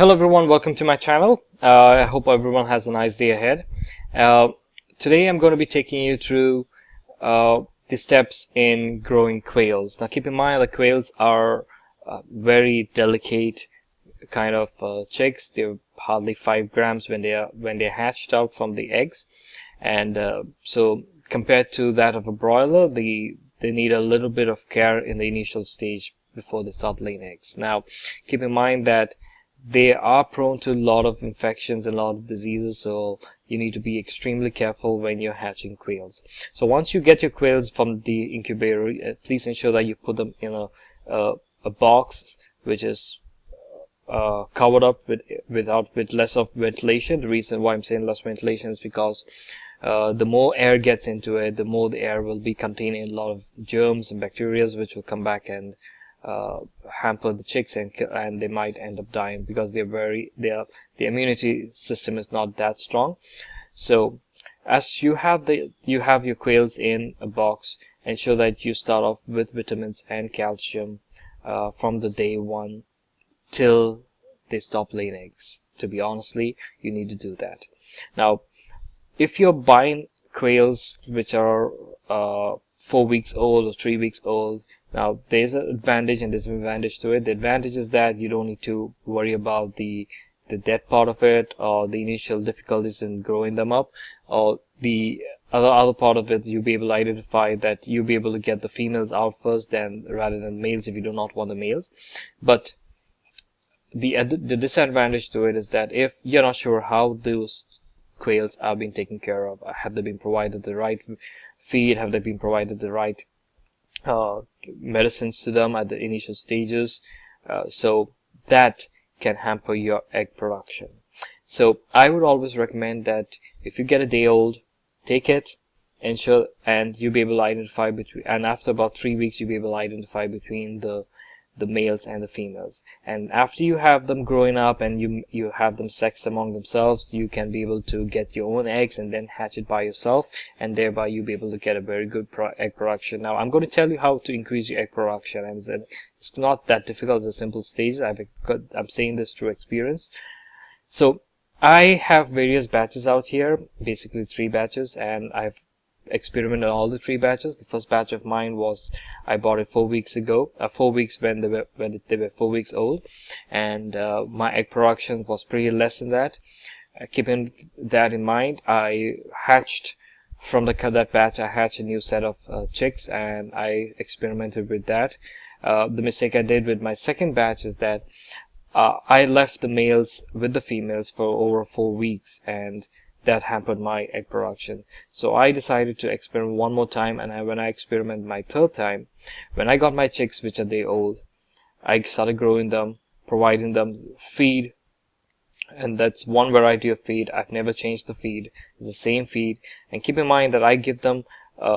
Hello everyone, welcome to my channel. I hope everyone has a nice day ahead. Uh, Today I'm going to be taking you through the steps in growing quails. Now keep in mind that quails are very delicate kind of chicks. They're hardly 5 grams when they're hatched out from the eggs, and so compared to that of a broiler, they need a little bit of care in the initial stage before they start laying eggs. Now keep in mind that they are prone to a lot of infections and a lot of diseases, so you need to be extremely careful when you're hatching quails. So once you get your quails from the incubator, please ensure that you put them in a box which is covered up with less of ventilation. The reason why I'm saying less ventilation is because the more air gets into it, the more the air will be containing a lot of germs and bacteria, which will come back and hamper the chicks, and they might end up dying because the immunity system is not that strong. So as you have your quails in a box, ensure that you start off with vitamins and calcium from the day one till they stop laying eggs. To be honestly, you need to do that. Now if you're buying quails which are 4 weeks old or 3 weeks old, now there's an advantage and disadvantage to it. The advantage is that you don't need to worry about the dead part of it, or the initial difficulties in growing them up, or the other part of it. You'll be able to identify that you'll be able to get the females out first, then rather than males if you do not want the males. But the disadvantage to it is that if you're not sure how those quails are being taken care of, have they been provided the right feed, have they been provided the right medicines to them at the initial stages, so that can hamper your egg production. So I would always recommend that if you get a day old, take it, ensure, and you'll be able to identify between, and after about 3 weeks you'll be able to identify between the males and the females. And after you have them growing up and you have them sexed among themselves, you can be able to get your own eggs and then hatch it by yourself, and thereby you'll be able to get a very good egg production. Now I'm going to tell you how to increase your egg production, and it's not that difficult. It's a simple stage. I'm saying this through experience. So I have various batches out here, basically 3 batches, and I've experimented on all the 3 batches. The first batch of mine was, I bought it 4 weeks ago, 4 weeks when they were 4 weeks old, and my egg production was pretty less than that. Keeping that in mind, I hatched from that batch. I hatched a new set of chicks, and I experimented with that. The mistake I did with my second batch is that I left the males with the females for over 4 weeks, and that hampered my egg production. So I decided to experiment one more time, and when I experimented my 3rd time, when I got my chicks which are day old, I started growing them, providing them feed, and that's one variety of feed. I've never changed the feed. It's the same feed, and keep in mind that I give them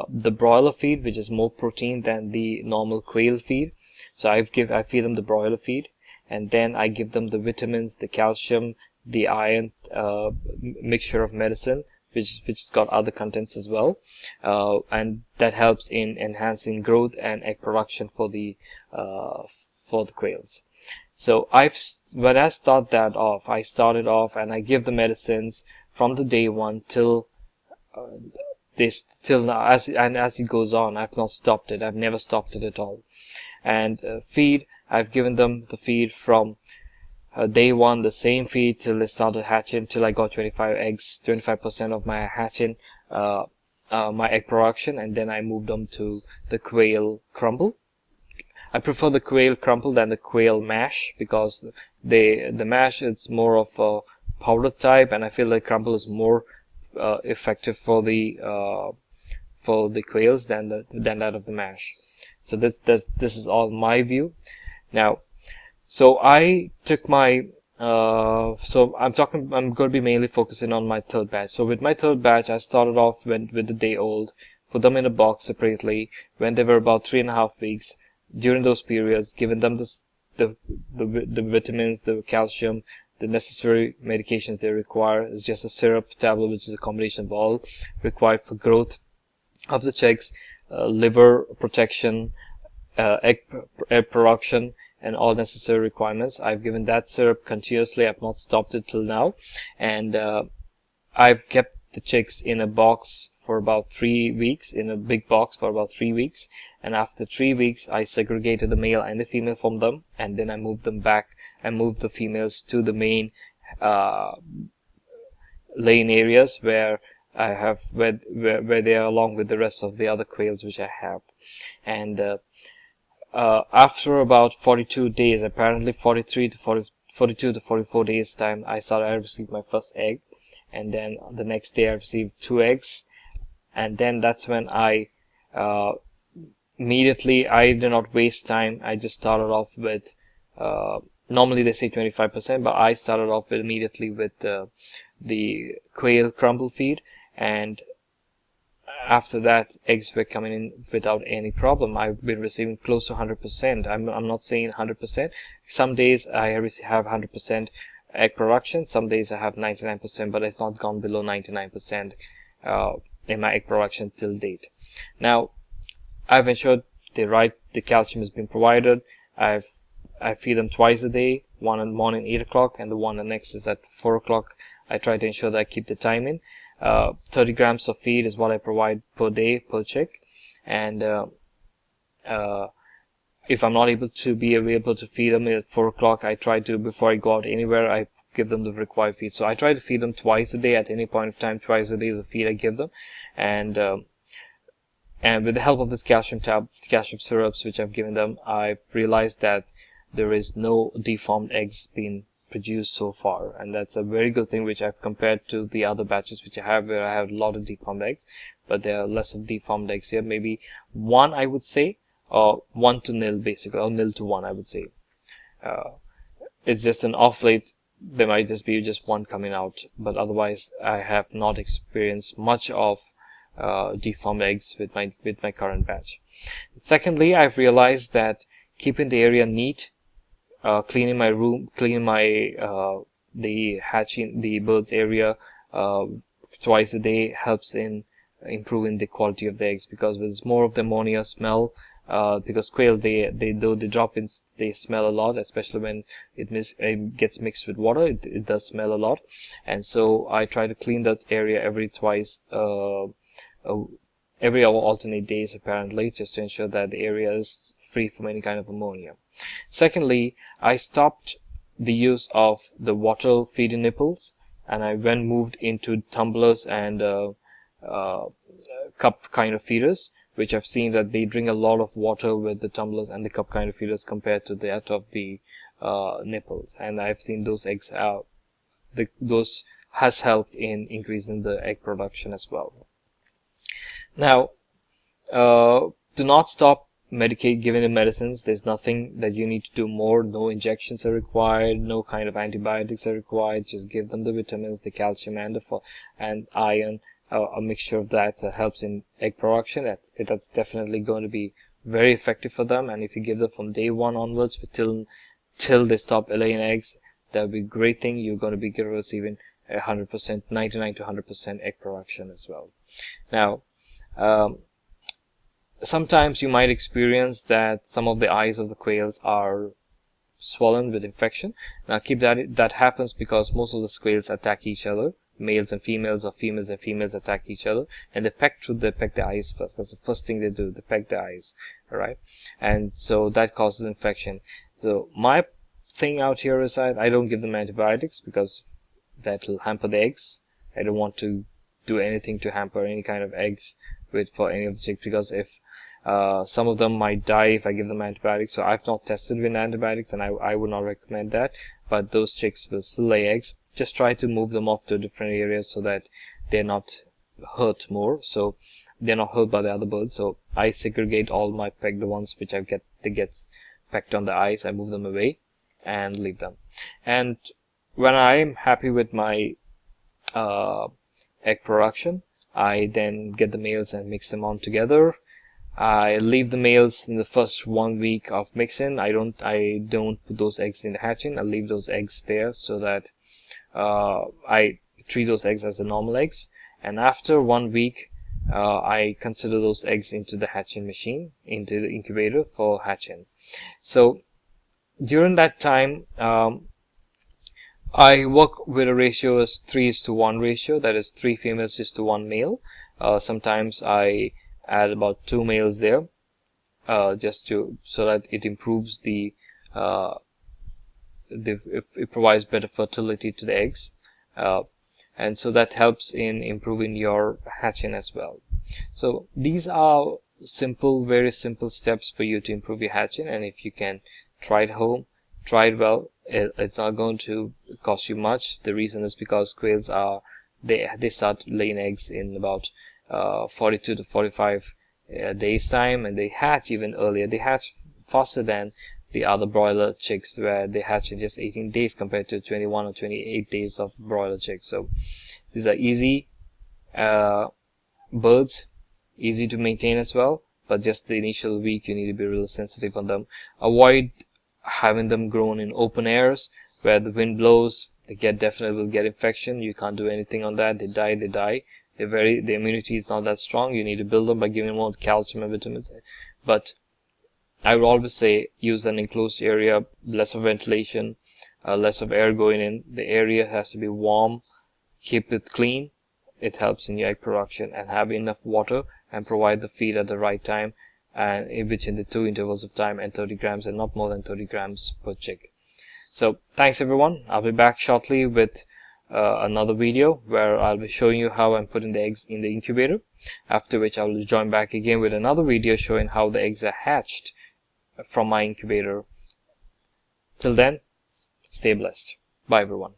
the broiler feed, which is more protein than the normal quail feed. So I feed them the broiler feed, and then I give them the vitamins, the calcium, the iron mixture of medicine, which has got other contents as well, and that helps in enhancing growth and egg production for the quails. So when I started off and I give the medicines from the day one till now, as it goes on. I've not stopped it. I've never stopped it at all. And feed, I've given them the feed from day one, the same feed till they started hatching, till I got 25 eggs, 25% of my hatching, my egg production, and then I moved them to the quail crumble. I prefer the quail crumble than the quail mash, because the mash is more of a powder type, and I feel like crumble is more effective for the quails than that of the mash. So this is all my view. Now, so I took my so I'm going to be mainly focusing on my 3rd batch. So with my 3rd batch, I started off with the day old, put them in a box separately when they were about 3.5 weeks. During those periods, giving them the vitamins, the calcium, the necessary medications they require. It's just a syrup tablet, which is a combination of all required for growth of the chicks, liver protection, egg production, and all necessary requirements. I've given that syrup continuously. I've not stopped it till now, and I've kept the chicks in a box for about 3 weeks, in a big box for about 3 weeks, and after 3 weeks I segregated the male and the female from them, and then I moved them back and moved the females to the main laying areas where I have where they are along with the rest of the other quails which I have. And after about 42 days, apparently 42 to 44 days time, I received my first egg, and then the next day I received 2 eggs, and then that's when I immediately, I did not waste time. I just started off with normally they say 25%, but I started off with immediately with the quail crumble feed, and after that eggs were coming in without any problem. I've been receiving close to 100%. I'm not saying 100%. Some days I have 100% egg production, some days I have 99%, but it's not gone below 99% in my egg production till date. Now I've ensured the calcium has been provided. I feed them twice a day, one in the morning 8 o'clock and the one the next is at 4 o'clock. I try to ensure that I keep the time in. 30 grams of feed is what I provide per day per chick, and if I'm not able to feed them at 4 o'clock, I try to, before I go out anywhere, I give them the required feed. So I try to feed them twice a day at any point of time. Twice a day is the feed I give them, and with the help of this calcium syrups which I've given them, I realized that there is no deformed eggs being produced so far, and that's a very good thing, which I've compared to the other batches which I have, where I have a lot of deformed eggs, but there are less of deformed eggs here. Maybe 1, I would say, or 1 to 0 basically, or 0 to 1, I would say. It's just an off late, there might just be just 1 coming out, but otherwise I have not experienced much of deformed eggs with my current batch. Secondly, I've realized that keeping the area neat, cleaning my room, cleaning my the bird's area twice a day helps in improving the quality of the eggs, because there's more of the ammonia smell, because quail they drop in, they smell a lot, especially when it gets mixed with water. It does smell a lot, and so I try to clean that area every alternate days apparently, just to ensure that the area is free from any kind of ammonia. Secondly, I stopped the use of the water feeding nipples, and I moved into tumblers and cup kind of feeders, which I've seen that they drink a lot of water with the tumblers and the cup kind of feeders compared to that of the nipples, and I've seen those eggs those has helped in increasing the egg production as well. Now, do not stop giving the medicines. There's nothing that you need to do more. No injections are required, no kind of antibiotics are required. Just give them the vitamins, the calcium and iron, a mixture of that helps in egg production. That's definitely going to be very effective for them, and if you give them from day 1 onwards till they stop laying eggs, that would be a great thing. You're going to be receiving 100%, 99 to 100% egg production as well. Now, sometimes you might experience that some of the eyes of the quails are swollen with infection. Now keep that happens because most of the quails attack each other, males and females, or females and females attack each other, and they peck the eyes first. That's the first thing they do. They peck the eyes, all right? And so that causes infection. So my thing out here is I don't give them antibiotics, because that will hamper the eggs. I don't want to do anything to hamper any kind of eggs for any of the chicks, because if some of them might die if I give them antibiotics. So I've not tested with antibiotics, and I would not recommend that, but those chicks will still lay eggs. Just try to move them off to different areas so that they're not hurt more, so they're not hurt by the other birds. So I segregate all my pecked ones which they get pecked on the eyes. I move them away and leave them, and when I'm happy with my egg production, I then get the males and mix them on together. I leave the males in the first 1 week of mixing. I don't put those eggs in the hatching. I leave those eggs there so that I treat those eggs as the normal eggs. And after 1 week, I consider those eggs into the hatching machine, into the incubator for hatching. So during that time, I work with a ratio as 3:1 ratio, that is 3 females is to 1 male. Sometimes I add about 2 males there, just to so that it improves uh, it provides better fertility to the eggs, and so that helps in improving your hatching as well. So these are simple, very simple steps for you to improve your hatching, and if you can try it home, try it well, it's not going to cost you much. The reason is because quails are they start laying eggs in about 42 to 45 days time, and they hatch even earlier. They hatch faster than the other broiler chicks, where they hatch in just 18 days compared to 21 or 28 days of broiler chicks. So these are easy birds, easy to maintain as well, but just the initial week you need to be real sensitive on them. Avoid having them grown in open airs where the wind blows. They definitely will get infection. You can't do anything on that. They die. The immunity is not that strong. You need to build them by giving them more calcium and vitamins. But I would always say use an enclosed area, less of ventilation, less of air going in. The area has to be warm. Keep it clean. It helps in your egg production, and have enough water and provide the feed at the right time, and in between the 2 intervals of time, and 30 grams and not more than 30 grams per chick. So thanks everyone. I'll be back shortly with another video where I'll be showing you how I'm putting the eggs in the incubator, after which I will join back again with another video showing how the eggs are hatched from my incubator. Till then, stay blessed. Bye everyone.